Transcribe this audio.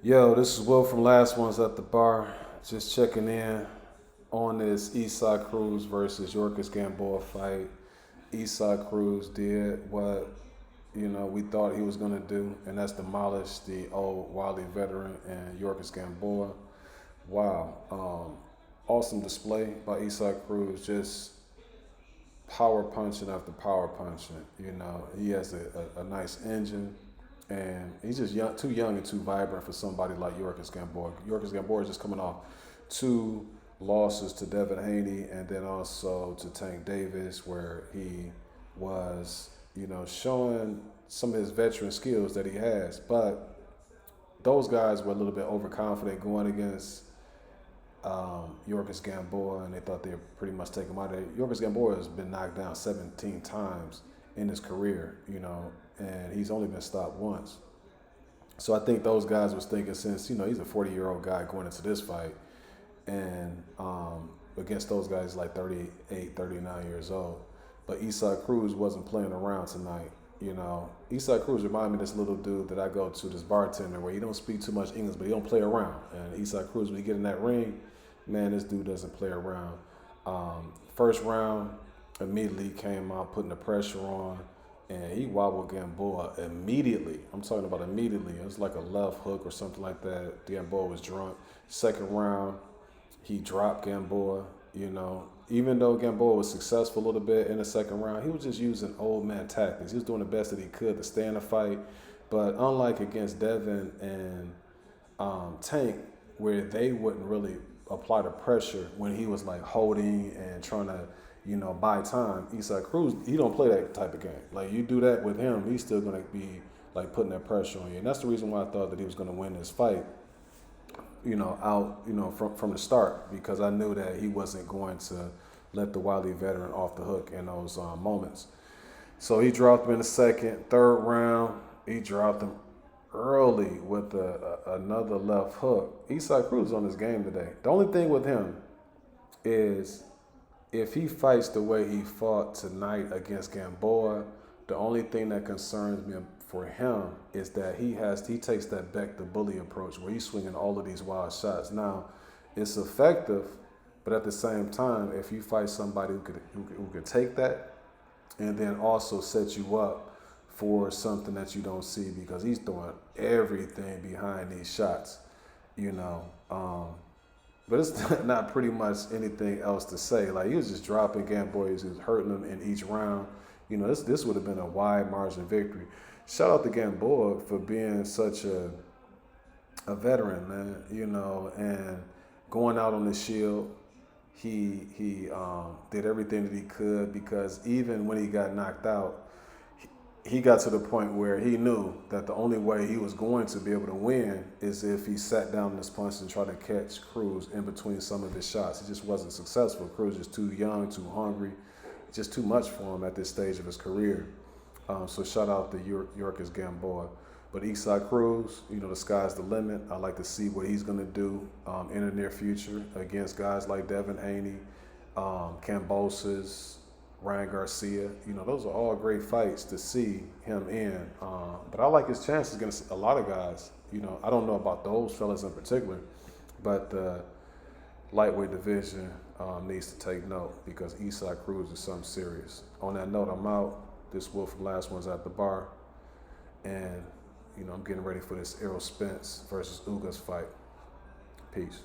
Yo, this is Will from Last Ones at the Bar. Just checking in on this Eastside Cruz versus Yoriorkis Gamboa fight. Eastside Cruz did what we thought he was gonna do, and that's demolish the old wily veteran and Yoriorkis Gamboa. Wow, awesome display by Eastside Cruz. Just power punching after power punching. He has a nice engine, and he's just young, too young and too vibrant for somebody like Yoriorkis Gamboa. Yoriorkis Gamboa is just coming off two losses to Devin Haney and then also to Tank Davis, where he was, showing some of his veteran skills that he has. But those guys were a little bit overconfident going against Yoriorkis Gamboa, and they thought they'd pretty much take him out of there. Yoriorkis Gamboa has been knocked down 17 times in his career, and he's only been stopped once. So I think those guys was thinking, since he's a 40-year-old guy going into this fight, and against those guys like 38, 39 years old. But Eastside Cruz wasn't playing around tonight. Eastside Cruz reminded me of this little dude that I go to, this bartender, where he don't speak too much English, but he don't play around. And Eastside Cruz, when he get in that ring, man, this dude doesn't play around. First round, immediately came out, putting the pressure on, and he wobbled Gamboa immediately. I'm talking about immediately. It was like a left hook or something like that. Gamboa was drunk. Second round, he dropped Gamboa. Even though Gamboa was successful a little bit in the second round, he was just using old man tactics. He was doing the best that he could to stay in the fight. But unlike against Devin and Tank, where they wouldn't really apply the pressure when he was like holding and trying to, buy time, Eastside Cruz, he don't play that type of game. Like, you do that with him, he's still gonna be like putting that pressure on you. And that's the reason why I thought that he was gonna win this fight, from the start, because I knew that he wasn't going to let the wily veteran off the hook in those moments. So he dropped him in the second, third round. He dropped him early with another left hook. Eastside Cruz on his game today. The only thing with him is, if he fights the way he fought tonight against Gamboa, the only thing that concerns me for him is that he takes that back to bully approach, where he's swinging all of these wild shots. Now, it's effective, but at the same time, if you fight somebody who could take that and then also set you up for something that you don't see, because he's throwing everything behind these shots, but it's not pretty much anything else to say. Like, he was just dropping Gamboa, he was hurting him in each round. This would have been a wide margin victory. Shout out to Gamboa for being such a veteran, man, and going out on the shield. He did everything that he could, because even when he got knocked out, he got to the point where he knew that the only way he was going to be able to win is if he sat down in his punch and tried to catch Cruz in between some of his shots. He just wasn't successful. Cruz is too young, too hungry, just too much for him at this stage of his career. So shout out to Yoriorkis Gamboa. But Eastside Cruz, the sky's the limit. I like to see what he's going to do in the near future against guys like Devin Haney, Kambosos, Ryan Garcia. Those are all great fights to see him in. But I like his chances against a lot of guys. I don't know about those fellas in particular, but the lightweight division needs to take note, because Eastside Cruz is something serious. On that note, I'm out. This Will from Last Ones at the Bar. And, I'm getting ready for this Errol Spence versus Ugas fight. Peace.